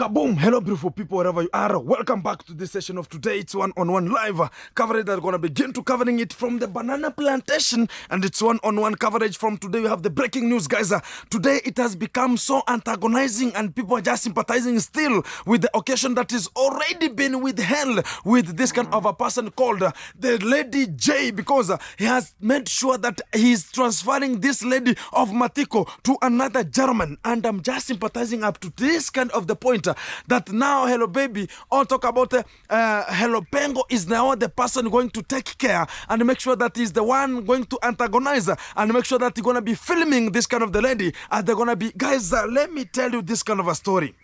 Kaboom! Hello, beautiful people, wherever you are. Welcome back to this session of today. It's one-on-one live coverage that we're going to begin to covering it from the banana plantation. And it's one-on-one coverage from today. We have the breaking news, guys. Today, it has become so antagonizing and people are just sympathizing still with the occasion that is already been withheld with this kind of a person called the Lady J, because he has made sure that he's transferring this lady of Matiko to another German. And I'm just sympathizing up to this kind of the point that now Hello Baby all talk about Hello Pengo is now the person going to take care and make sure that he's the one going to antagonize and make sure that he's going to be filming this kind of the lady as they're going to be. Guys, let me tell you this kind of a story,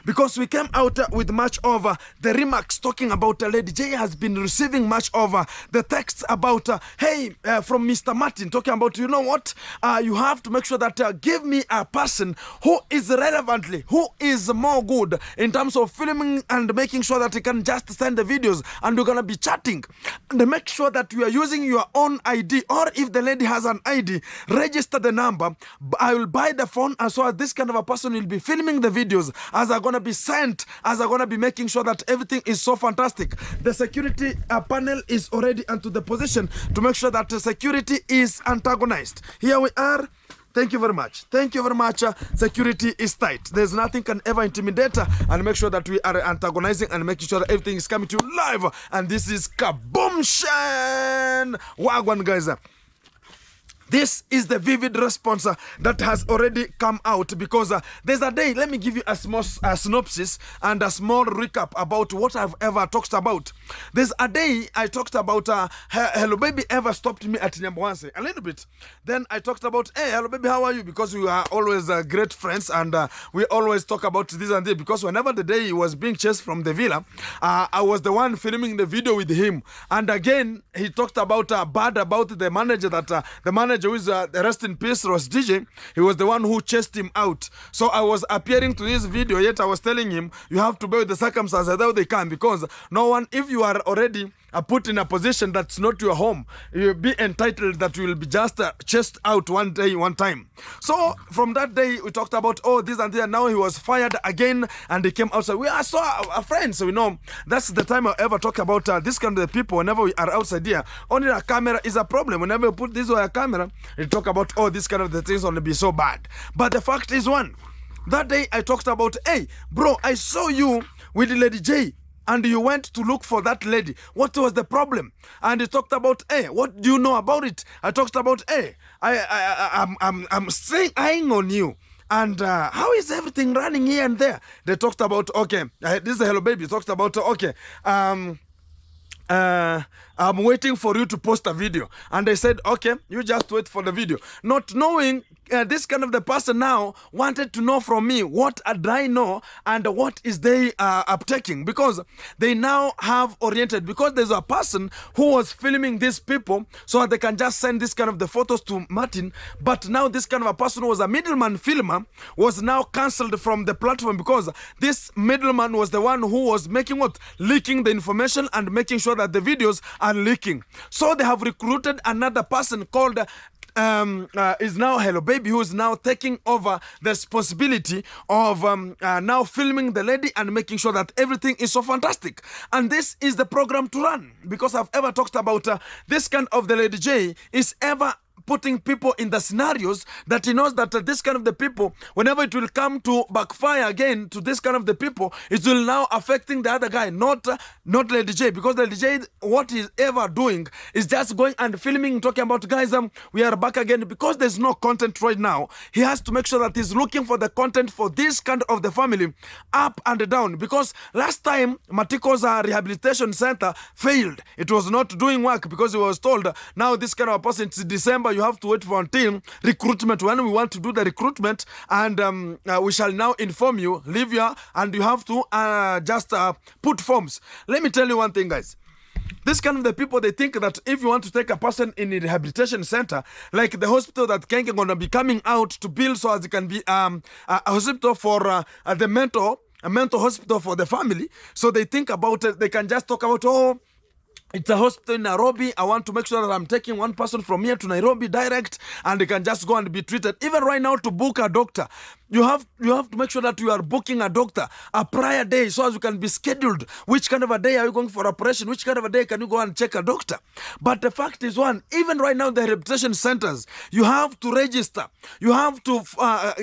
because we came out with much of the remarks talking about Lady J has been receiving much of the texts about from Mr. Martin talking about, you know what, you have to make sure that give me a person who is relevantly, who is more good in terms of filming and making sure that you can just send the videos and you're gonna be chatting, and make sure that you are using your own ID, or if the lady has an ID, register the number. I will buy the phone, and so as this kind of a person will be filming the videos as are gonna be sent, as are gonna be making sure that everything is so fantastic. The security panel is already into the position to make sure that the security is antagonized. Here we are. Thank you very much. Thank you very much. Security is tight. There's nothing can ever intimidate and make sure that we are antagonizing and making sure that everything is coming to you live. And this is Kaboomshan Wagwan, guys. This is the vivid response that has already come out, because there's a day, let me give you a small synopsis and a small recap about what I've ever talked about. There's a day I talked about Hello Baby ever stopped me at number one, say a little bit. Then I talked about, hey, Hello Baby, how are you? Because we are always great friends and we always talk about this and this, because whenever the day he was being chased from the villa, I was the one filming the video with him. And again, he talked about bad about the manager, that the manager who is the rest in peace Ross DJ, he was the one who chased him out. So I was appearing to this video, yet I was telling him, you have to bear with the circumstances how they can, because no one, if you are already put in a position that's not your home, you'll be entitled that you will be just chased out one day, one time. So from that day, we talked about, oh, this and that. Now he was fired again and he came outside. We are so friends, so we know that's the time I ever talk about this kind of people. Whenever we are outside here, only a camera is a problem. Whenever you put this on a camera, you talk about, oh, this kind of the things only be so bad. But the fact is one, that day I talked about, hey, bro, I saw you with Lady J, and you went to look for that lady. What was the problem? And he talked about, hey, what do you know about it? I talked about, hey, I'm staying eyeing on you. And how is everything running here and there? They talked about, okay, this is Hello Baby. Talked about, okay, I'm waiting for you to post a video. And they said, okay, you just wait for the video. Not knowing this kind of the person now wanted to know from me what did I know and what is they uptaking, because they now have oriented, because there's a person who was filming these people so that they can just send this kind of the photos to Martin. But now this kind of a person who was a middleman filmer was now cancelled from the platform, because this middleman was the one who was making what? Leaking the information and making sure that the videos are leaking. So they have recruited another person called is now Hello Baby, who is now taking over the responsibility of now filming the lady and making sure that everything is so fantastic. And this is the program to run, because I've ever talked about this kind of the Lady J is ever putting people in the scenarios that he knows that this kind of the people, whenever it will come to backfire again to this kind of the people, it will now affecting the other guy, not Lady J, because Lady J, what he's ever doing is just going and filming, talking about, guys, we are back again, because there's no content right now. He has to make sure that he's looking for the content for this kind of the family up and down, because last time Matiko's rehabilitation center failed. It was not doing work because he was told, now this kind of a person, it's December, you have to wait for until recruitment, when we want to do the recruitment, and we shall now inform you, leave here, and you have to just put forms. Let me tell you one thing, guys. This kind of the people, they think that if you want to take a person in a rehabilitation center, like the hospital that Kenke gonna be coming out to build, so as it can be a hospital for the mental hospital for the family. So they think about it, they can just talk about, oh, it's a hospital in Nairobi. I want to make sure that I'm taking one person from here to Nairobi direct, and they can just go and be treated. Even right now, to book a doctor, You have to make sure that you are booking a doctor a prior day so as you can be scheduled. Which kind of a day are you going for operation? Which kind of a day can you go and check a doctor? But the fact is, one, even right now the rehabilitation centers, you have to register. You have to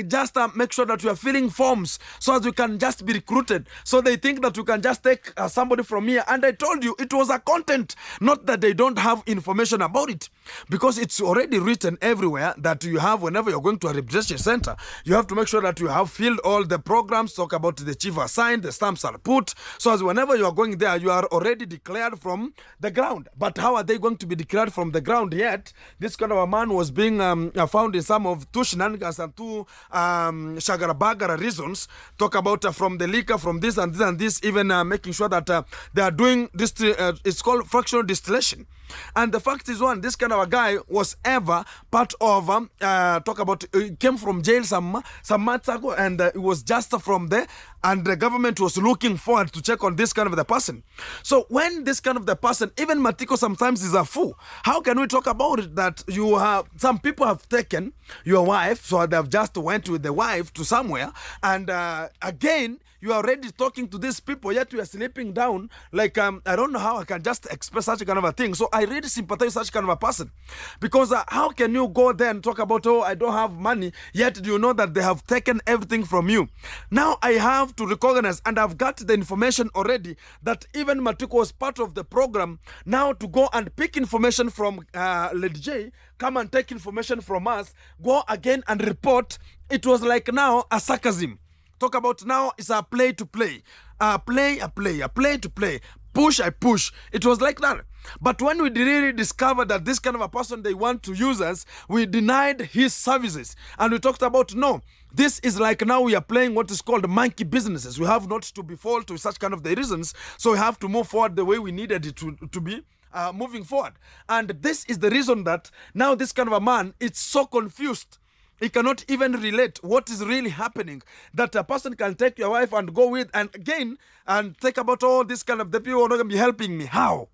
just make sure that you are filling forms so as you can just be recruited. So they think that you can just take somebody from here. And I told you it was a content, not that they don't have information about it, because it's already written everywhere that you have, whenever you're going to a rehabilitation center, you have to make sure that you have filled all the programs, talk about the chief assigned, the stamps are put, so as whenever you are going there, you are already declared from the ground. But how are they going to be declared from the ground yet? This kind of a man was being found in some of two shenanigans and two shagara-bagara reasons. Talk about from the liquor, from this and this and this, even making sure that they are doing this, it's called fractional distillation. And the fact is, one, this kind of a guy was ever part of, talk about, he came from jail some months ago, and it was just from there, and the government was looking forward to check on this kind of the person. So when this kind of the person, even Matiko sometimes is a fool, how can we talk about it that you have, some people have taken your wife, so they've just went with the wife to somewhere, and again, you are already talking to these people, yet you are sleeping down. Like, I don't know how I can just express such a kind of a thing. So I really sympathize with such kind of a person. Because how can you go there and talk about, oh, I don't have money, yet you know that they have taken everything from you? Now I have to recognize, and I've got the information already, that even Matiko was part of the program. Now to go and pick information from Lady J, come and take information from us, go again and report. It was like now a sarcasm. Talk about now it's a play to play, a play to play, push I push. It was like that. But when we really discovered that this kind of a person they want to use us, we denied his services. And we talked about, no, this is like now we are playing what is called monkey businesses. We have not to be fall to such kind of the reasons. So we have to move forward the way we needed it to be. Moving forward. And this is the reason that now this kind of a man, it's so confused. He cannot even relate what is really happening, that a person can take your wife and go with, and again, and think about all this kind of, the people are not going to be helping me. How?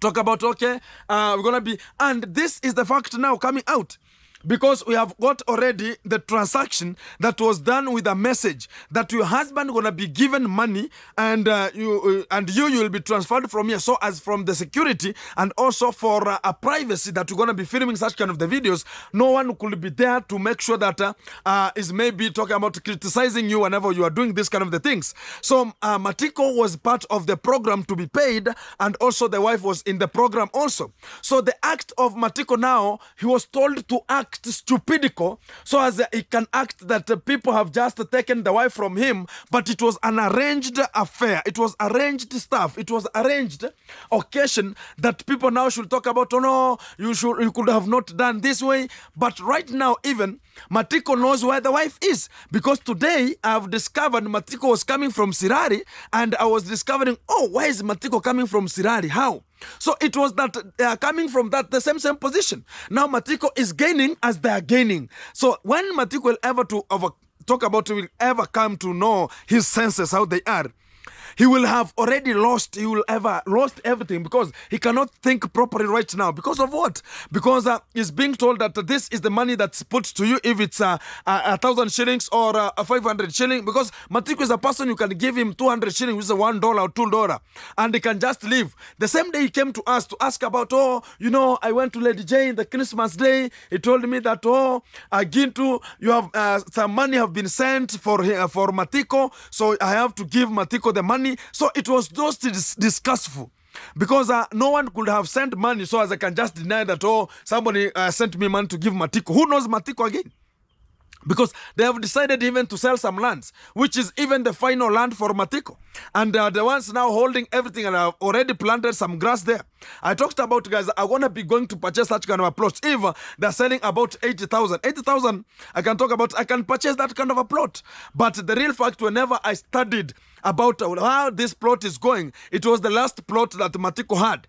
Talk about, okay, we're going to be, and this is the fact now coming out. Because we have got already the transaction that was done with a message that your husband gonna be given money, and you will be transferred from here, so as from the security and also for a privacy that you're gonna be filming such kind of the videos. No one could be there to make sure that is maybe talking about criticizing you whenever you are doing this kind of the things. So Matiko was part of the program to be paid, and also the wife was in the program also. So the act of Matiko now, he was told to act stupidico, so as he can act that people have just taken the wife from him, but it was an arranged affair. It was arranged stuff. It was arranged occasion that people now should talk about, oh no, you could have not done this way. But right now, even Matiko knows where the wife is, because today I've discovered Matiko was coming from Sirari, and I was discovering, oh, why is Matiko coming from Sirari? How? So it was that they are coming from that the same position. Now Matiko is gaining as they are gaining. So when Matiko will ever will ever come to know his senses, how they are, he will have already lost, he will ever lost everything, because he cannot think properly right now. Because of what? Because he's being told that this is the money that's put to you, if it's 1,000 shillings or 500 shillings, because Matiko is a person you can give him 200 shillings, which is $1 or $2, and he can just leave. The same day he came to us to ask about, oh, you know, I went to Lady J in the Christmas day. He told me that, oh, Gintu, you have some money have been sent for Matiko, so I have to give Matiko the money. So it was just disgustful, because no one could have sent money so as I can just deny that, oh, somebody sent me money to give Matiko. Who knows Matiko again? Because they have decided even to sell some lands, which is even the final land for Matiko. And the ones now holding everything, and have already planted some grass there. I talked about, guys, I want to be going to purchase such kind of a plot. If they're selling about 80,000, I can talk about, I can purchase that kind of a plot. But the real fact, whenever I studied about how this plot is going, it was the last plot that Matiko had.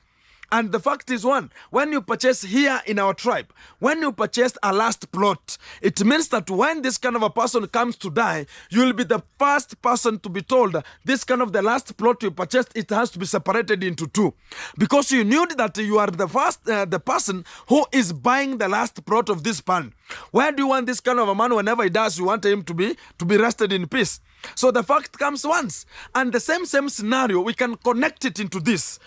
And the fact is, one, when you purchase here in our tribe, when you purchase a last plot, it means that when this kind of a person comes to die, you will be the first person to be told this kind of the last plot you purchased, it has to be separated into two. Because you knew that you are the person who is buying the last plot of this pan. Where do you want this kind of a man whenever he dies, you want him to be rested in peace? So the fact comes once. And the same scenario, we can connect it into this.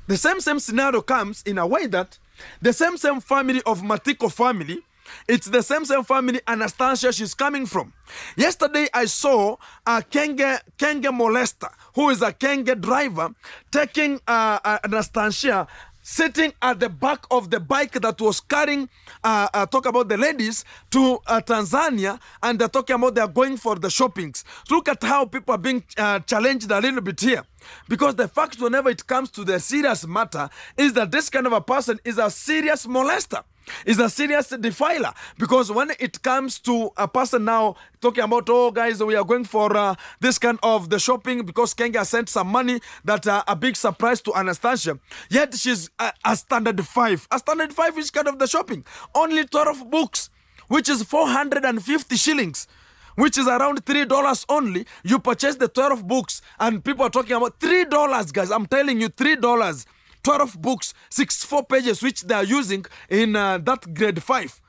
The same scenario comes in a way that the same family of Matiko family, it's the same family Anastasia she's coming from. Yesterday I saw a Kenge molester, who is a Kenge driver, taking Anastasia, sitting at the back of the bike that was carrying, talk about the ladies, to Tanzania, and they're talking about they're going for the shoppings. Look at how people are being challenged a little bit here. Because the fact whenever it comes to the serious matter is that this kind of a person is a serious molester, is a serious defiler. Because when it comes to a person now talking about, oh guys, we are going for this kind of the shopping because Kenya sent some money, that a big surprise to Anastasia. Yet she's a standard 5. A standard 5 is kind of the shopping. Only 12 books, which is 450 shillings. Which is around $3 only. You purchase the 12 books, and people are talking about $3, guys. I'm telling you, $3. 12 books, 64 pages, which they are using in that grade 5.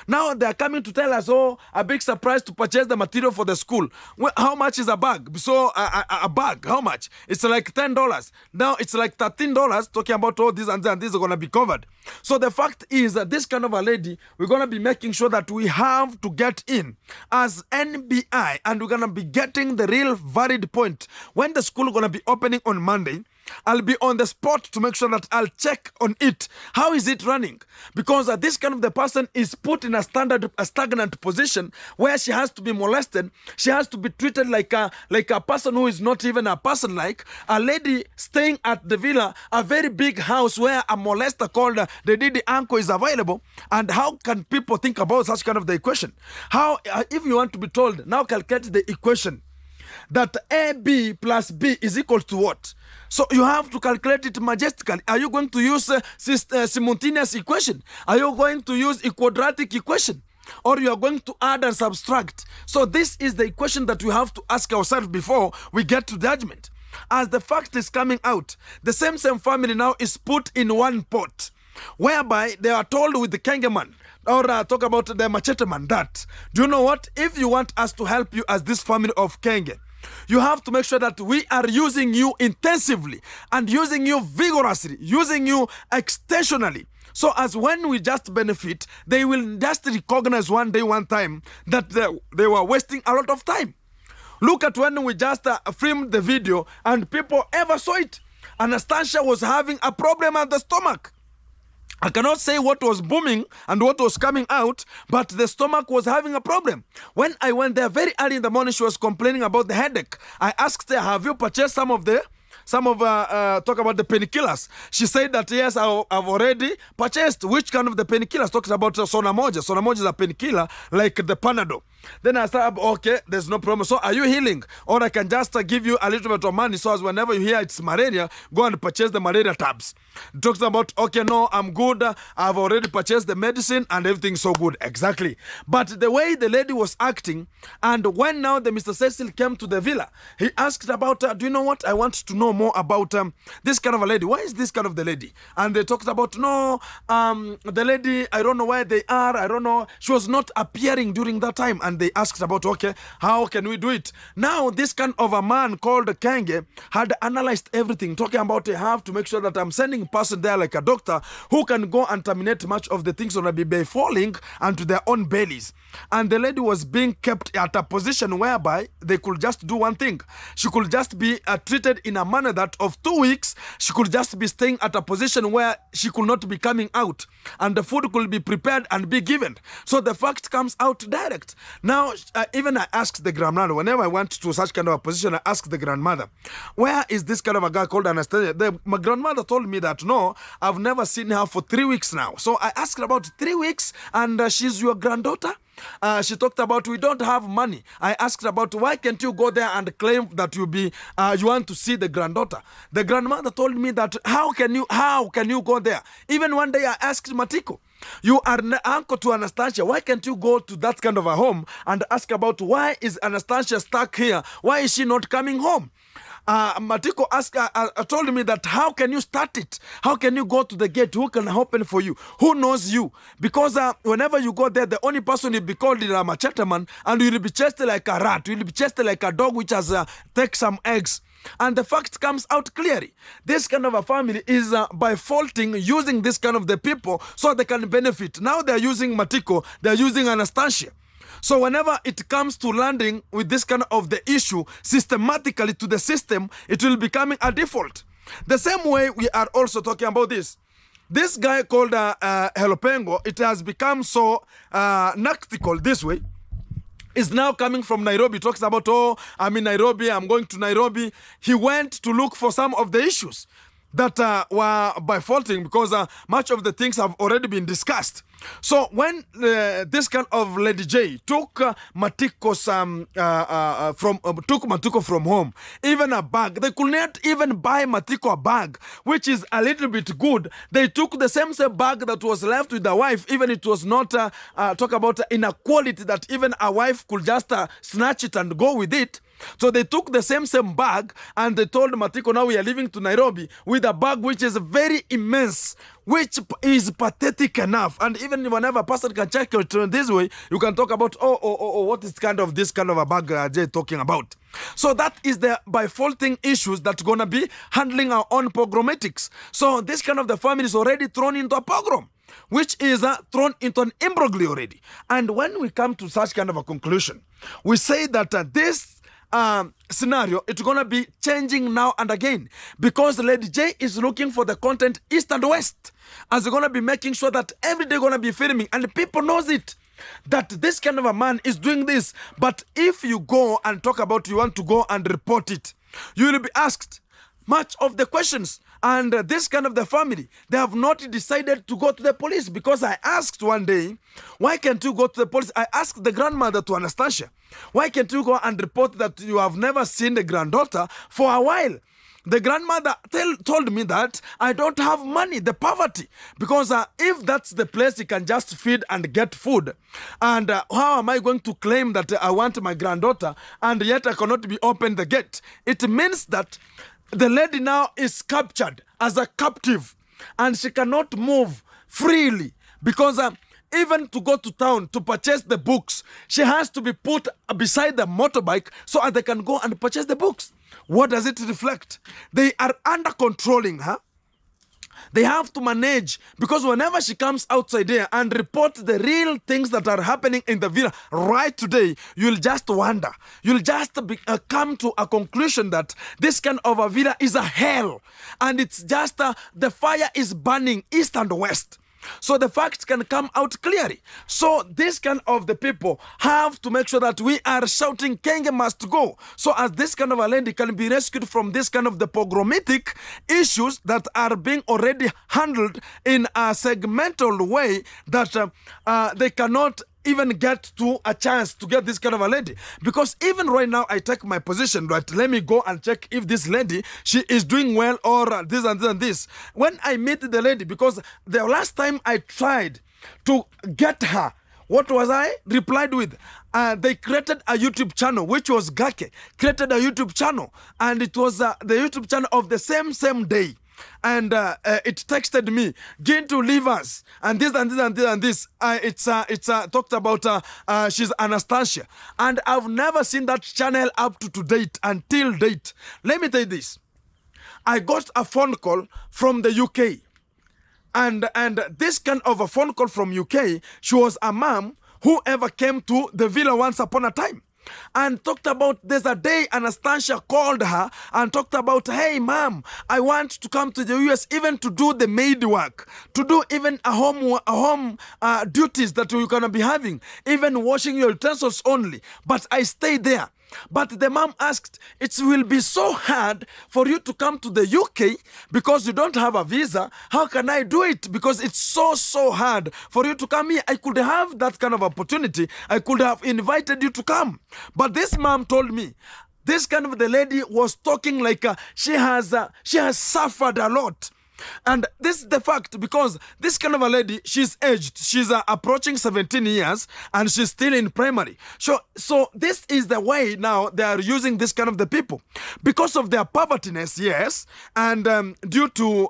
Now they are coming to tell us, oh, a big surprise to purchase the material for the school. Well, how much is a bag? So a bag, how much? It's like $10. Now it's like $13, talking about all this and this are going to be covered. So the fact is that this kind of a lady, we're going to be making sure that we have to get in as NBI, and we're going to be getting the real valid point. When the school is going to be opening on Monday, I'll be on the spot to make sure that I'll check on it. How is it running? Because this kind of the person is put in a stagnant position where she has to be molested. She has to be treated like a person who is not even a person, like a lady staying at the villa, a very big house where a molester called the Didi uncle is available. And how can people think about such kind of the equation? How, if you want to be told, now calculate the equation that AB plus B is equal to what? So you have to calculate it majestically. Are you going to use simultaneous equation? Are you going to use a quadratic equation? Or you are going to add and subtract? So this is the equation that we have to ask ourselves before we get to judgment. As the fact is coming out, the same family now is put in one pot, whereby they are told with the Kengeman, or talk about the machete man, that, do you know what? If you want us to help you as this family of Kenge, you have to make sure that we are using you intensively and using you vigorously, using you extensionally. So as when we just benefit, they will just recognize one day, one time, that they were wasting a lot of time. Look at when we just filmed the video and people ever saw it. Anastasia was having a problem at the stomach. I cannot say what was booming and what was coming out, but the stomach was having a problem. When I went there very early in the morning, she was complaining about the headache. I asked her, have you purchased some of talk about the painkillers? She said that yes, I've already purchased. Which kind of the painkillers? Talks about Sonamoja. Sonamoja is a painkiller like the Panadol. Then I said, okay, there's no problem. So are you healing? Or I can just give you a little bit of money, so as whenever you hear it's malaria, go and purchase the malaria tabs. It talks about, okay, no, I'm good. I've already purchased the medicine and everything's so good. Exactly. But the way the lady was acting, and when now the Mr. Cecil came to the villa, he asked about, do you know what? I want to know more about this kind of a lady. Why is this kind of the lady? And they talked about, no, the lady, I don't know where they are. I don't know. She was not appearing during that time. And they asked about, okay, how can we do it? Now, this kind of a man called Kenge had analyzed everything, talking about I have to make sure that I'm sending a person there like a doctor who can go and terminate much of the things on a be falling onto their own bellies. And the lady was being kept at a position whereby they could just do one thing. She could just be treated in a manner that of 2 weeks, she could just be staying at a position where she could not be coming out. And the food could be prepared and be given. So the fact comes out direct. Now, even I asked the grandmother, whenever I went to such kind of a position, I asked the grandmother, where is this kind of a guy called Anastasia? My grandmother told me that, no, I've never seen her for 3 weeks now. So I asked her about 3 weeks, and she's your granddaughter? She talked about we don't have money. I asked about why can't you go there and claim that you want to see the granddaughter. The grandmother told me that how can you go there? Even one day I asked Matiko, you are uncle to Anastasia. Why can't you go to that kind of a home and ask about why is Anastasia stuck here? Why is she not coming home? Matiko told me that how can you start it? How can you go to the gate? Who can open for you? Who knows you? Because whenever you go there, the only person will be called is a machete man, and you will be chased like a rat. You will be chased like a dog which has take some eggs. And the fact comes out clearly. This kind of a family is by faulting using this kind of the people so they can benefit. Now they're using Matiko, they're using Anastasia. So whenever it comes to landing with this kind of the issue systematically to the system, it will becoming a default. The same way we are also talking about this. This guy called Helopengo, it has become so nactical this way. Is now coming from Nairobi, talks about, oh, I'm in Nairobi, I'm going to Nairobi. He went to look for some of the issues that were by faulting because much of the things have already been discussed. So when this kind of Lady J took Matiko from home, even a bag, they could not even buy Matiko a bag, which is a little bit good. They took the same bag that was left with the wife, even it was not talk about inequality that even a wife could just snatch it and go with it. So they took the same bag and they told Matiko, now we are leaving to Nairobi with a bag which is very immense, which is pathetic enough. And even whenever a person can check it this way, you can talk about, what is this kind of a bag Jay talking about? So that is the by faulting issues that's going to be handling our own pogromatics. So this kind of the family is already thrown into a pogrom, which is thrown into an imbroglio already. And when we come to such kind of a conclusion, we say that this scenario, it's gonna be changing now and again because Lady J is looking for the content east and west, as they're gonna be making sure that every day gonna be filming, and people knows it that this kind of a man is doing this. But if you go and talk about you want to go and report it, you will be asked much of the questions. And this kind of the family, they have not decided to go to the police, because I asked one day, why can't you go to the police? I asked the grandmother to Anastasia, why can't you go and report that you have never seen the granddaughter for a while? The grandmother told me that I don't have money, the poverty, because if that's the place you can just feed and get food, and how am I going to claim that I want my granddaughter and yet I cannot be open the gate? It means that the lady now is captured as a captive and she cannot move freely, because even to go to town to purchase the books, she has to be put beside the motorbike so they can go and purchase the books. What does it reflect? They are under controlling her. They have to manage, because whenever she comes outside here and report the real things that are happening in the villa right today, you'll just wonder. You'll just come to a conclusion that this kind of a villa is a hell. And it's just the fire is burning east and west. So the facts can come out clearly. So this kind of the people have to make sure that we are shouting, Kenge must go. So as this kind of a lady can be rescued from this kind of the pogromatic issues that are being already handled in a segmental way that they cannot even get to a chance to get this kind of a lady. Because even right now, I take my position, right? Let me go and check if this lady, she is doing well, or this and this and this. When I meet the lady, because the last time I tried to get her, what was I replied with? They created a YouTube channel, which was Gake, created a YouTube channel. And it was the YouTube channel of the same day. And it texted me, Gintu, leave us, and this and this and this and this. It's talked about she's Anastasia, and I've never seen that channel up to date until date. Let me tell you this: I got a phone call from the UK, and this kind of a phone call from UK. She was a mom who ever came to the villa once upon a time, and talked about, there's a day Anastasia called her and talked about, hey mom, I want to come to the US even to do the maid work, to do even a home duties that you're gonna be having, even washing your utensils only, but I stay there. But the mom asked, it will be so hard for you to come to the UK because you don't have a visa. How can I do it? Because it's so hard for you to come here. I could have that kind of opportunity. I could have invited you to come. But this mom told me, this kind of the lady was talking like she has suffered a lot. And this is the fact, because this kind of a lady, she's aged. She's approaching 17 years and she's still in primary. So this is the way now they are using this kind of the people. Because of their povertyness, yes, and due to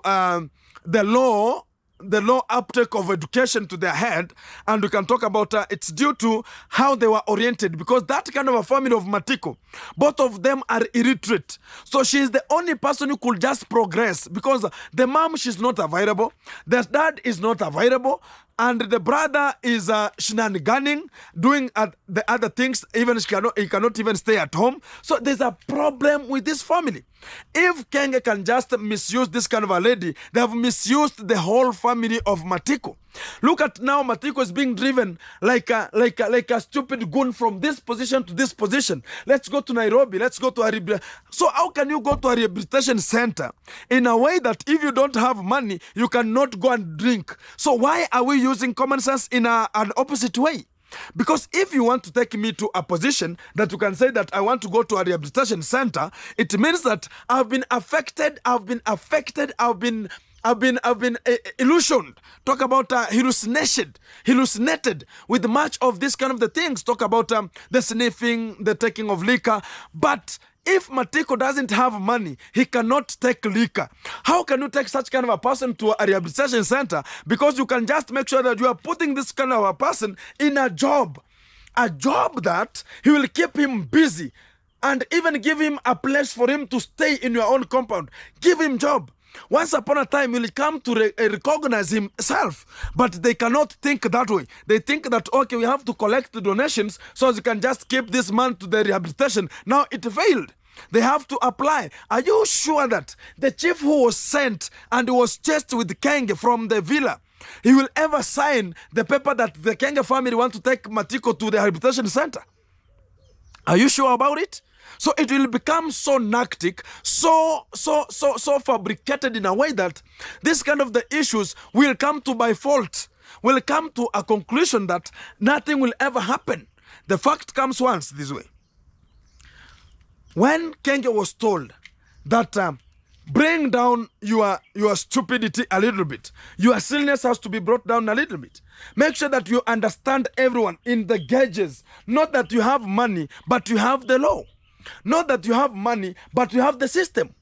the law uptake of education to their head, and we can talk about it's due to how they were oriented, because that kind of a family of Matiko, both of them are illiterate. So she is the only person who could just progress, because the mom, she's not available, the dad is not available, and the brother is shenaniganing, doing the other things. Even he cannot even stay at home. So there's a problem with this family. If Kenge can just misuse this kind of a lady, they have misused the whole family of Matiko. Look at now, Matiko is being driven like a stupid goon from this position to this position. Let's go to Nairobi. Let's go to a So how can you go to a rehabilitation center in a way that if you don't have money, you cannot go and drink? So why are we using common sense in an opposite way? Because if you want to take me to a position that you can say that I want to go to a rehabilitation center, it means that I've been affected, I've been illusioned. Talk about hallucinated with much of this kind of the things. Talk about the sniffing, the taking of liquor. But if Matiko doesn't have money, he cannot take liquor. How can you take such kind of a person to a rehabilitation center? Because you can just make sure that you are putting this kind of a person in a job that he will keep him busy, and even give him a place for him to stay in your own compound. Give him job. Once upon a time, he will come to recognize himself, but they cannot think that way. They think that, okay, we have to collect the donations so you can just keep this man to the rehabilitation. Now it failed. They have to apply. Are you sure that the chief who was sent and was chased with Kenge from the villa, he will ever sign the paper that the Kenge family want to take Matiko to the rehabilitation center? Are you sure about it? So it will become so nactic, so fabricated in a way that this kind of the issues will come to by fault, will come to a conclusion that nothing will ever happen. The fact comes once this way. When Kenge was told that bring down your stupidity a little bit, your silliness has to be brought down a little bit. Make sure that you understand everyone in the gauges, not that you have money, but you have the law. Not that you have money, but you have the system.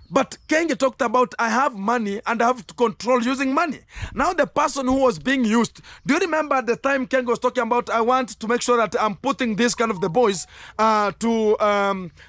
But Kenge talked about, I have money and I have to control using money. Now the person who was being used, do you remember at the time Kenge was talking about, I want to make sure that I'm putting this kind of the boys to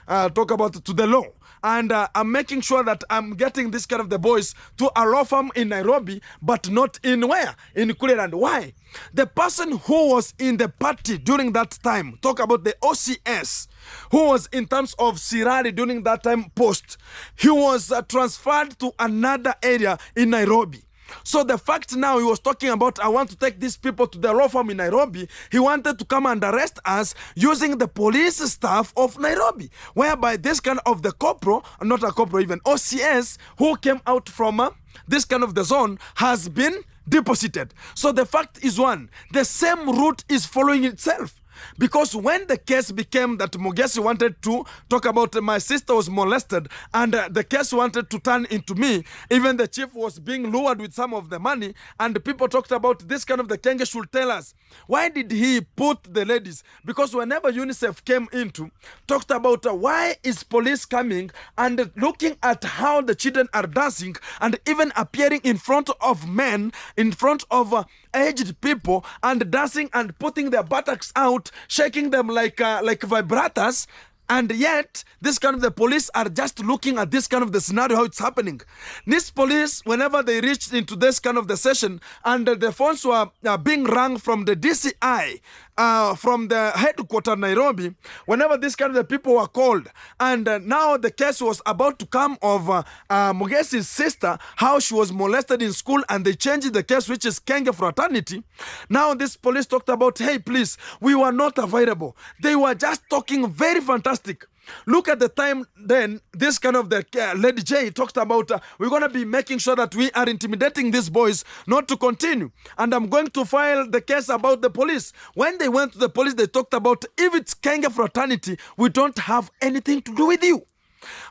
talk about to the law. And I'm making sure that I'm getting this kind of the boys to a law firm in Nairobi, but not in where? In Kuleland. Why? The person who was in the party during that time, talk about the OCS, who was in terms of Sirari during that time post, he was transferred to another area in Nairobi. So the fact now he was talking about, I want to take these people to the law firm in Nairobi, he wanted to come and arrest us using the police staff of Nairobi, whereby this kind of the corporal, not a corporal, even OCS, who came out from this kind of the zone has been deposited. So the fact is one, the same route is following itself. Because when the case became that Mogesi wanted to talk about my sister was molested and the case wanted to turn into me, even the chief was being lured with some of the money, and people talked about this kind of the Kenge should tell us, why did he put the ladies? Because whenever UNICEF came into, talked about why is police coming and looking at how the children are dancing and even appearing in front of men, in front of aged people, and dancing and putting their buttocks out, shaking them like vibrators, and yet this kind of the police are just looking at this kind of the scenario, how it's happening. This police, whenever they reached into this kind of the session and the phones were being rung from the DCI, from the headquarters Nairobi, whenever this kind of the people were called, and now the case was about to come of Mugesi's sister, how she was molested in school, and they changed the case, which is Kenge fraternity. Now this police talked about, hey, please, we were not available. They were just talking very fantastic. Look at the time then, this kind of the Lady J talked about, we're going to be making sure that we are intimidating these boys not to continue. And I'm going to file the case about the police. When they went to the police, they talked about, if it's Kenge fraternity, we don't have anything to do with you.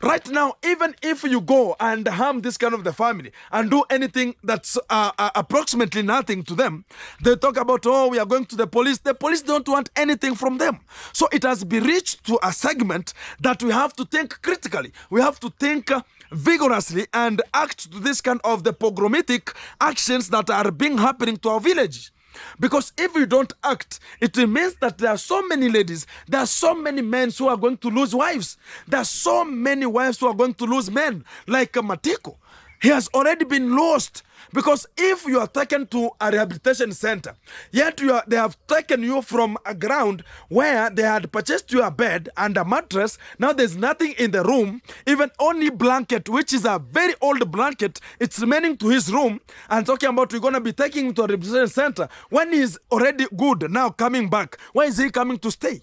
Right now, even if you go and harm this kind of the family and do anything that's approximately nothing to them, they talk about, oh, we are going to the police. The police don't want anything from them. So it has been reached to a segment that we have to think critically. We have to think vigorously and act to this kind of the pogromitic actions that are being happening to our village. Because if we don't act, it means that there are so many ladies, there are so many men who are going to lose wives. There are so many wives who are going to lose men, like Matiko. He has already been lost. Because if you are taken to a rehabilitation center, yet they have taken you from a ground where they had purchased you a bed and a mattress, now there's nothing in the room, even only blanket, which is a very old blanket, it's remaining to his room, and talking about we're going to be taking him to a rehabilitation center. When he's already good, now coming back, why is he coming to stay?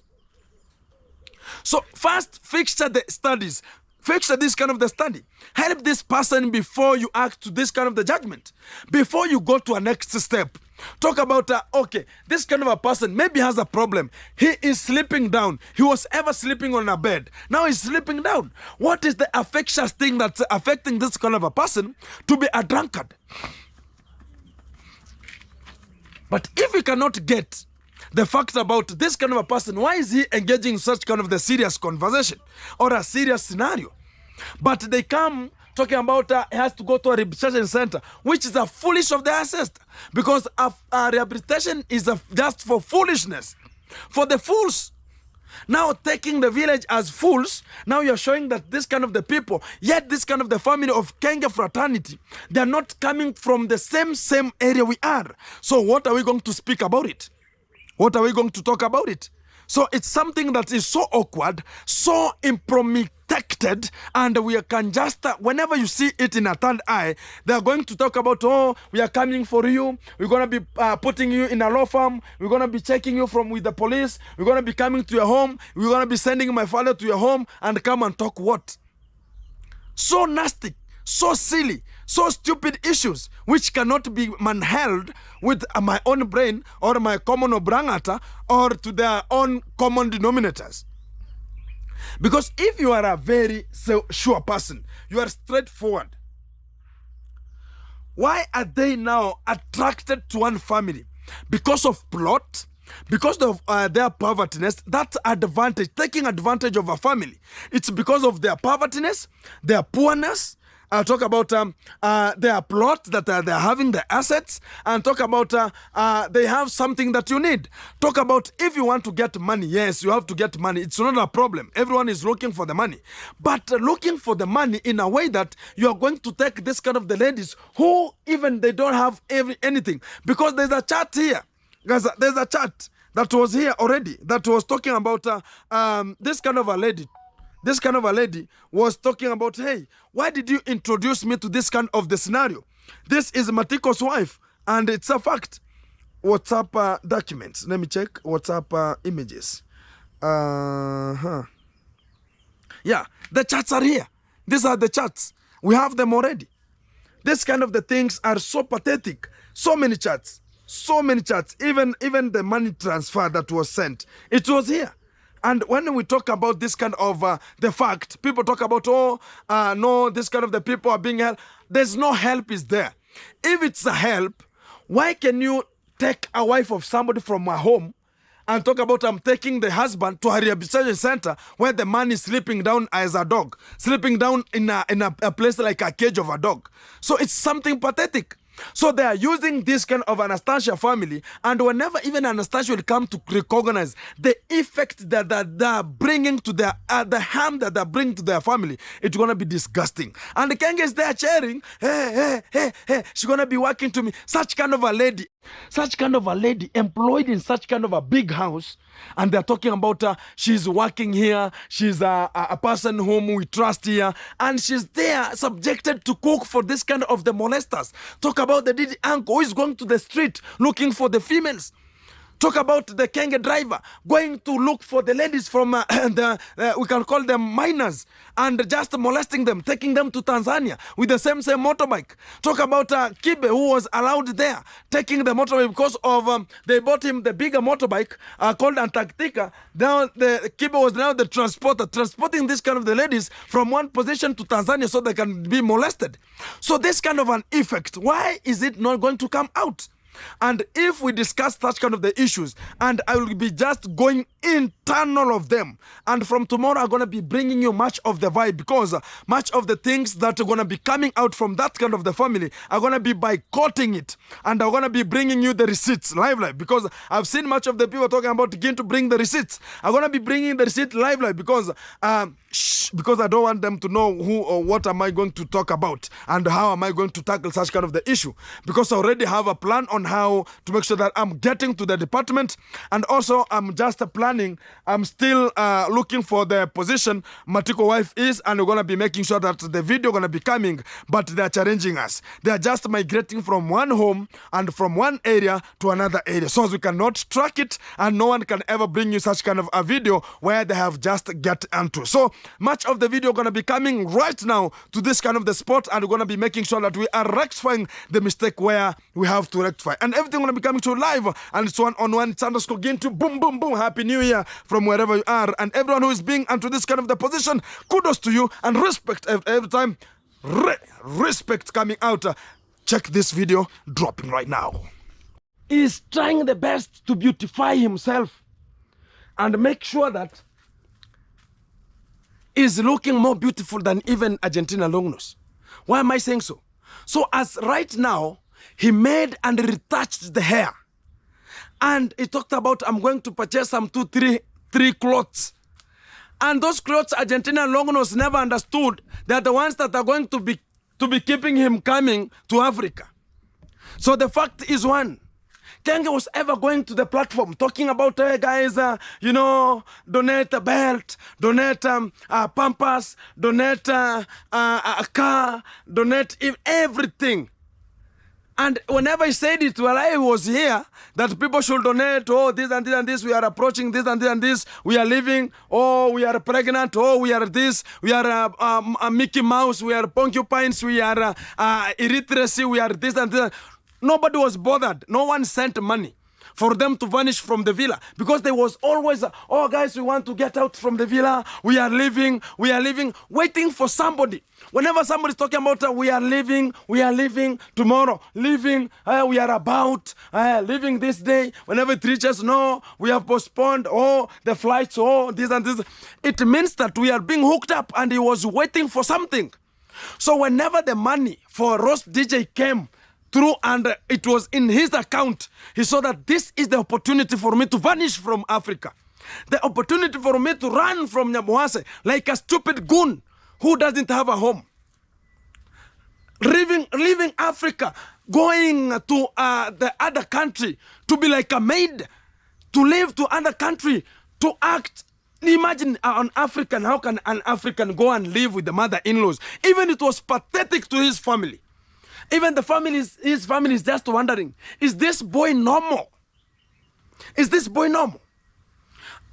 So first, fixture the studies. Fixture this kind of the study. Help this person before you act to this kind of the judgment. Before you go to a next step. Talk about, okay, this kind of a person maybe has a problem. He is sleeping down. He was ever sleeping on a bed. Now he's sleeping down. What is the infectious thing that's affecting this kind of a person to be a drunkard? But if we cannot get the fact about this kind of a person, why is he engaging in such kind of the serious conversation or a serious scenario? But they come talking about he has to go to a rehabilitation center, which is a foolish of the ancestor, because a rehabilitation is just for foolishness, for the fools. Now taking the village as fools, now you're showing that this kind of the people, yet this kind of the family of Kenge fraternity, they're not coming from the same area we are. So what are we going to speak about it? What are we going to talk about it? So it's something that is so awkward, so impromptu, and we can just, whenever you see it in a third eye, they are going to talk about, oh, we are coming for you, we're going to be putting you in a law firm, we're going to be checking you with the police, we're going to be coming to your home, we're going to be sending my father to your home, and come and talk what? So nasty, so silly, so stupid issues, which cannot be manhandled with my own brain or my common obrangata or to their own common denominators. Because if you are a very sure person, you are straightforward, why are they now attracted to one family? Because of plot, because of their povertiness, that advantage, taking advantage of a family. It's because of their povertiness, their poorness. Talk about their plot that they're having, the assets, and talk about they have something that you need. Talk about if you want to get money, yes, you have to get money. It's not a problem. Everyone is looking for the money. But looking for the money in a way that you are going to take this kind of the ladies who even they don't have anything. Because there's a chart here. Guys, there's a chart that was here already that was talking about this kind of a lady. This kind of a lady was talking about, hey, why did you introduce me to this kind of the scenario? This is Matiko's wife, and it's a fact. WhatsApp documents. Let me check. WhatsApp images. Yeah, the chats are here. These are the chats. We have them already. This kind of the things are so pathetic. So many chats. So many chats. Even the money transfer that was sent. It was here. And when we talk about this kind of the fact, people talk about, oh, no, this kind of the people are being helped. There's no help is there. If it's a help, why can you take a wife of somebody from a home and talk about I'm taking the husband to a rehabilitation center where the man is sleeping down as a dog, sleeping down in a place like a cage of a dog. So it's something pathetic. So they are using this kind of Anastasia family, and whenever even Anastasia will come to recognize the effect that they're bringing to their, the harm that they're bringing to their family, it's going to be disgusting. And the Kenge is there cheering, hey, hey, hey, hey, she's going to be working to me. Such kind of a lady, Such kind of a lady employed in such kind of a big house, and they're talking about she's working here, she's a person whom we trust here, and she's there subjected to cook for this kind of the molesters. Talk about the Didi uncle who is going to the street looking for the females. Talk about the Kenge driver going to look for the ladies from we can call them minors, and just molesting them, taking them to Tanzania with the same motorbike. Talk about Kibe, who was allowed there, taking the motorbike because of they bought him the bigger motorbike called Antarctica. Now the Kibe was now the transporter, transporting this kind of the ladies from one position to Tanzania so they can be molested. So this kind of an effect, why is it not going to come out? And if we discuss such kind of the issues, and I will be just going internal of them, and from tomorrow I'm going to be bringing you much of the vibe, because much of the things that are going to be coming out from that kind of the family are going to be boycotting it, and I'm going to be bringing you the receipts live, because I've seen much of the people talking about again to bring the receipts. I'm going to be bringing the receipt live, because I don't want them to know who or what am I going to talk about and how am I going to tackle such kind of the issue, because I already have a plan on how to make sure that I'm getting to the department, and also I'm just planning, I'm still looking for the position Matiko wife is, and we're going to be making sure that the video going to be coming, but they're challenging us. They're just migrating from one home and from one area to another area, so as we cannot track it, and no one can ever bring you such kind of a video where they have just get into. So much of the video going to be coming right now to this kind of the spot, and we're going to be making sure that we are rectifying the mistake where we have to rectify, and everything going to be coming to live, and it's one-on-one. It's underscore Gintu. Boom, boom, boom. Happy New Year from wherever you are, and everyone who is being into this kind of the position, kudos to you, and respect every time. Respect coming out. Check this video dropping right now. He's trying the best to beautify himself and make sure that he's looking more beautiful than even Argentina Longnose. Why am I saying so? So as right now, he made and retouched the hair. And he talked about, I'm going to purchase some three clothes. And those clothes Argentina Longnose never understood. They're the ones that are going to be keeping him coming to Africa. So the fact is one, Kenge was ever going to the platform talking about, hey guys, donate a belt, donate pampers, donate a car, donate everything. And whenever he said it, while I was here, that people should donate, oh, this and this and this, we are approaching this and this and this, we are living, oh, we are pregnant, oh, we are this, we are a Mickey Mouse, we are porcupines, we are illiteracy, we are this and this. Nobody was bothered. No one sent money for them to vanish from the villa, because there was always, oh guys, we want to get out from the villa, we are leaving, waiting for somebody. Whenever somebody's talking about we are leaving tomorrow, leaving, we are about, leaving this day, whenever it reaches, no, we have postponed, oh, the flights, oh, this and this. It means that we are being hooked up, and he was waiting for something. So whenever the money for roast DJ came through and it was in his account, he saw that this is the opportunity for me to vanish from Africa. The opportunity for me to run from Nyamuhase like a stupid goon who doesn't have a home. Leaving Africa, going to the other country to be like a maid, to live to other country, to act. Imagine an African, how can an African go and live with the mother-in-laws? Even it was pathetic to his family. Even the his family is just wondering, is this boy normal? Is this boy normal?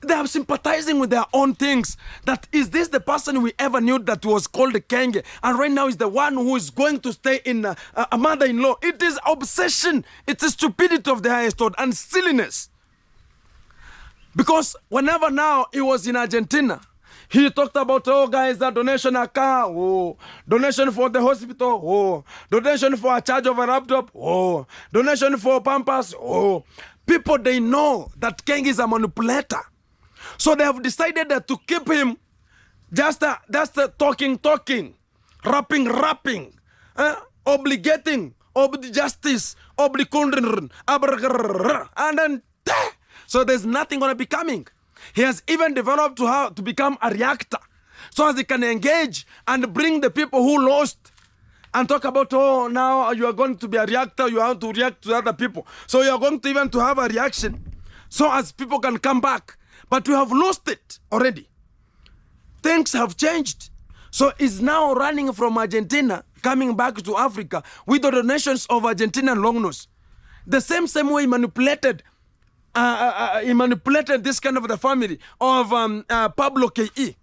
They are sympathizing with their own things. That is this the person we ever knew that was called Kenge, and right now is the one who is going to stay in a mother-in-law. It is obsession. It's a stupidity of the highest order and silliness. Because whenever now he was in Argentina, he talked about, oh guys, that donation a car, oh, donation for the hospital, oh, donation for a charge of a laptop, oh, donation for pampers, oh. People, they know that Kenge is a manipulator. So they have decided that to keep him just talking, rapping, obligating, justice, and then, so there's nothing going to be coming. He has even developed to become a reactor, so as he can engage and bring the people who lost and talk about, oh, now you are going to be a reactor, you have to react to other people. So you are going to even to have a reaction so as people can come back. But we have lost it already. Things have changed. So it's now running from Argentina, coming back to Africa with the donations of Argentinian long nose. The same way he manipulated this kind of the family of Pablo K.E.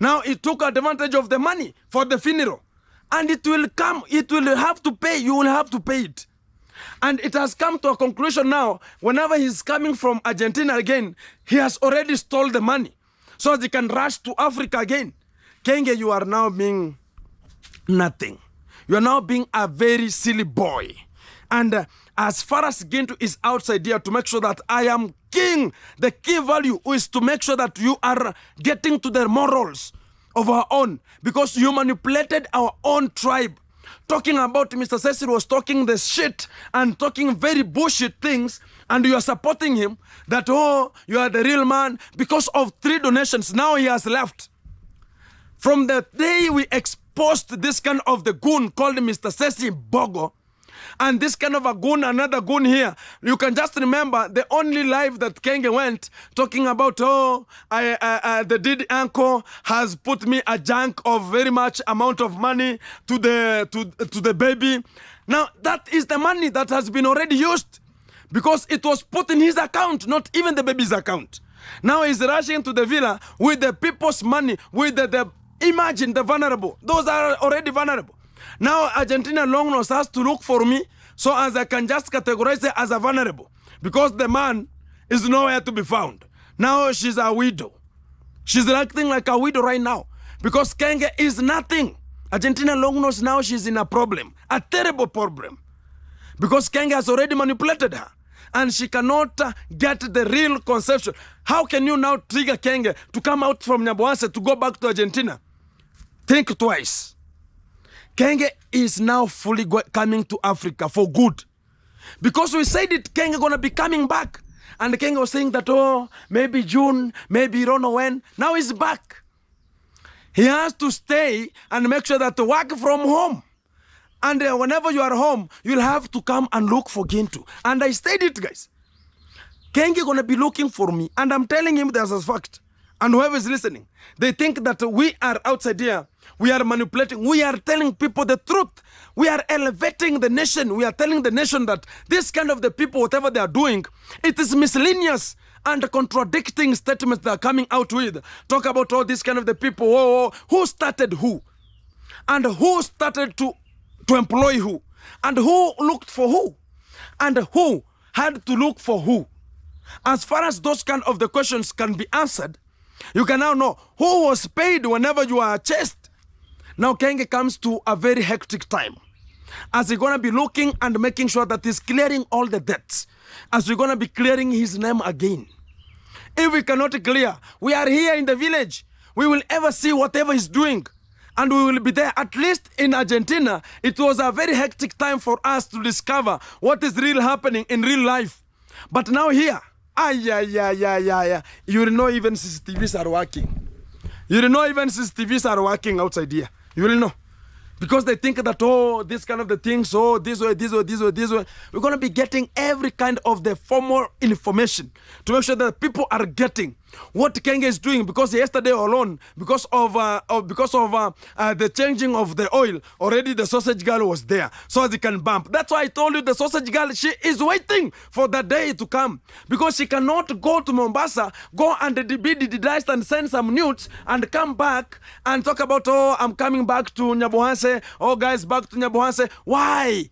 Now he took advantage of the money for the funeral. And it will have to pay, you will have to pay it. And it has come to a conclusion now, whenever he's coming from Argentina again, he has already stole the money. So they can rush to Africa again. Kenge, you are now being nothing. You are now being a very silly boy. And as far as Gintu is outside here to make sure that I am king, the key value is to make sure that you are getting to the morals of our own, because you manipulated our own tribe. Talking about Mr. Cecil was talking the shit and talking very bullshit things, and you are supporting him that, oh, you are the real man because of 3 donations. Now he has left. From the day we exposed this kind of the goon called Mr. Cecil Bogo, and this kind of a goon, another goon here, you can just remember the only live that Kenge went talking about, oh, the Didi uncle has put me a junk of very much amount of money to the baby. Now that is the money that has been already used, because it was put in his account, not even the baby's account. Now he's rushing to the villa with the people's money, with imagine the vulnerable. Those are already vulnerable. Now Argentina long nose has to look for me so as I can just categorize it as a vulnerable, because the man is nowhere to be found. Now she's a widow. She's acting like a widow right now because Kenge is nothing. Argentina long nose, now she's in a problem, a terrible problem, because Kenge has already manipulated her and she cannot get the real conception. How can you now trigger Kenge to come out from Nyaboanse to go back to Argentina? Think twice. Kenge is now fully coming to Africa for good. Because we said it, Kenge gonna be coming back. And Kenge was saying that, oh, maybe June, maybe you don't know when. Now he's back. He has to stay and make sure that to work from home. And whenever you are home, you'll have to come and look for Gintu. And I said it, guys. Kenge gonna be looking for me. And I'm telling him there's a fact. And whoever is listening, they think that we are outside here. We are manipulating. We are telling people the truth. We are elevating the nation. We are telling the nation that this kind of the people, whatever they are doing, it is miscellaneous and contradicting statements they are coming out with. Talk about all this kind of the people. Oh, who started who? And who started to employ who? And who looked for who? And who had to look for who? As far as those kind of the questions can be answered, you can now know who was paid whenever you are chased. Now Kenge comes to a very hectic time, as he's going to be looking and making sure that he's clearing all the debts, as we're going to be clearing his name again. If we cannot clear, we are here in the village. We will ever see whatever he's doing, and we will be there. At least in Argentina, it was a very hectic time for us to discover what is really happening in real life. But now here, you will know even CCTVs are working. You will know even CCTVs are working outside here. You will know. Because they think that, oh, this kind of the things, oh, this way, this way, this way, this way. We're going to be getting every kind of the formal information to make sure that people are getting what Kenge is doing, because yesterday alone, because of the changing of the oil, already the sausage girl was there, so as he can bump. That's why I told you the sausage girl, she is waiting for the day to come, because she cannot go to Mombasa, go and be digitized and send some nudes and come back and talk about, oh, I'm coming back to Nyabohanse, oh, guys, back to Nyabohanse. Why?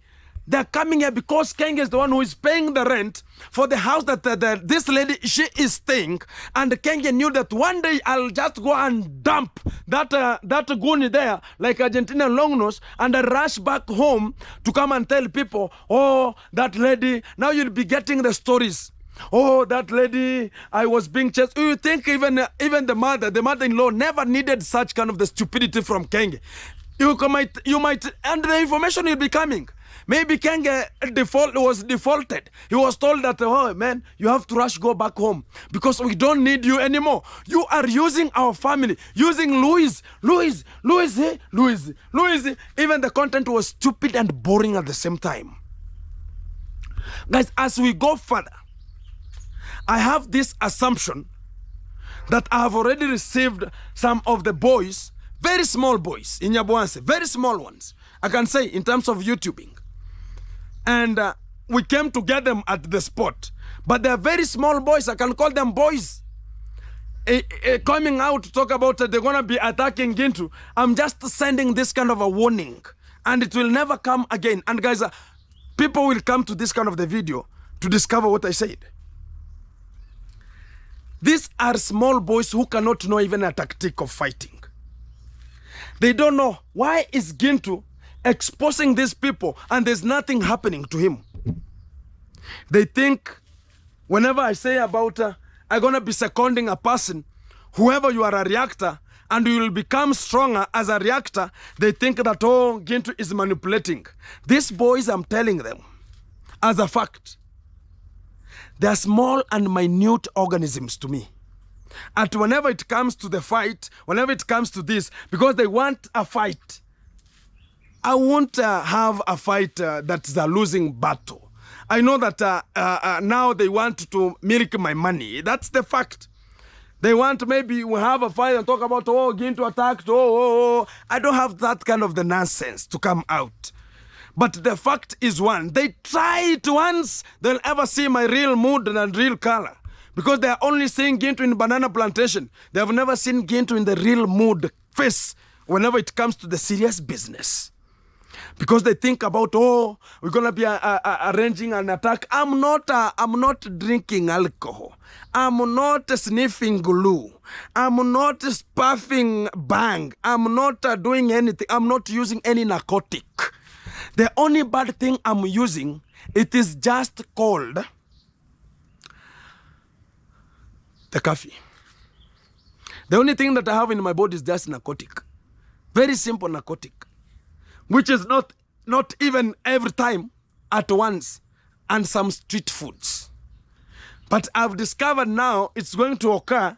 They're coming here because Kenge is the one who is paying the rent for the house that this lady, she is staying. And Kenge knew that one day I'll just go and dump that goonie there, like Argentina long nose, and I rush back home to come and tell people, oh, that lady, now you'll be getting the stories. Oh, that lady, I was being chased. You think even the mother-in-law never needed such kind of the stupidity from Kenge. You might, and the information will be coming. Maybe Kenge was defaulted. He was told that, oh man, you have to rush, go back home because we don't need you anymore. You are using our family, using Louis. Even the content was stupid and boring at the same time. Guys, as we go further, I have this assumption that I have already received some of the boys, very small boys in Nyabuanse, very small ones, I can say in terms of YouTubing. And we came to get them at the spot. But they are very small boys, I can call them boys. Coming out to talk about they're going to be attacking Gintu. I'm just sending this kind of a warning. And it will never come again. And guys, people will come to this kind of the video to discover what I said. These are small boys who cannot know even a tactic of fighting. They don't know why is Gintu exposing these people and there's nothing happening to him. They think whenever I say about I'm going to be seconding a person, whoever you are a reactor, and you will become stronger as a reactor, they think that, oh, Gintu is manipulating. These boys, I'm telling them, as a fact, they are small and minute organisms to me. And whenever it comes to the fight, whenever it comes to this, because they want a fight, I won't have a fight that's a losing battle. I know that now they want to milk my money. That's the fact. They want maybe we have a fight and talk about, oh, Gintu attacked, oh. I don't have that kind of the nonsense to come out. But the fact is one, they try it once, they'll ever see my real mood and real color. Because they are only seeing Gintu in banana plantation. They have never seen Gintu in the real mood face whenever it comes to the serious business. Because they think about, oh, we're going to be arranging an attack. I'm not drinking alcohol. I'm not sniffing glue. I'm not puffing bang. I'm not doing anything. I'm not using any narcotic. The only bad thing I'm using, it is just called the coffee. The only thing that I have in my body is just narcotic. Very simple narcotic. Which is not even every time at once, and some street foods. But I've discovered now it's going to occur.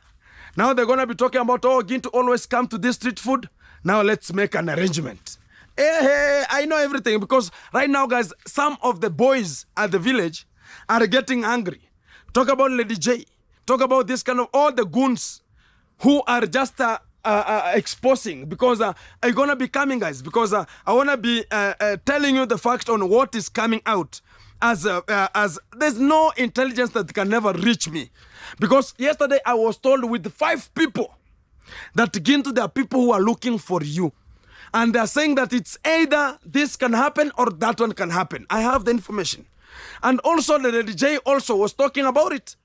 Now they're going to be talking about, oh, Gintu always come to this street food. Now let's make an arrangement. Hey, I know everything because right now, guys, some of the boys at the village are getting angry. Talk about Lady J. Talk about this kind of all the goons who are just exposing, because I'm gonna be coming, guys, because I wanna be telling you the fact on what is coming out, as there's no intelligence that can never reach me, because yesterday I was told with 5 people that Gintu, there are people who are looking for you, and they're saying that it's either this can happen or that one can happen. I have the information, and also the DJ also was talking about it.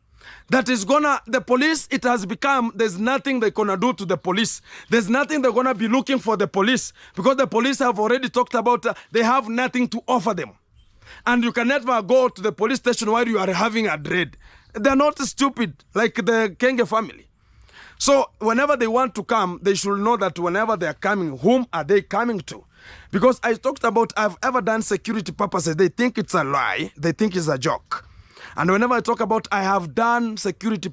That is gonna, the police, it has become, there's nothing they're gonna do to the police. There's nothing they're gonna be looking for the police, because the police have already talked about they have nothing to offer them. And you can never go to the police station while you are having a dread. They're not stupid like the Kenge family. So whenever they want to come, they should know that whenever they are coming, whom are they coming to? Because I talked about, I've ever done security purposes. They think it's a lie. They think it's a joke. And whenever I talk about I have done security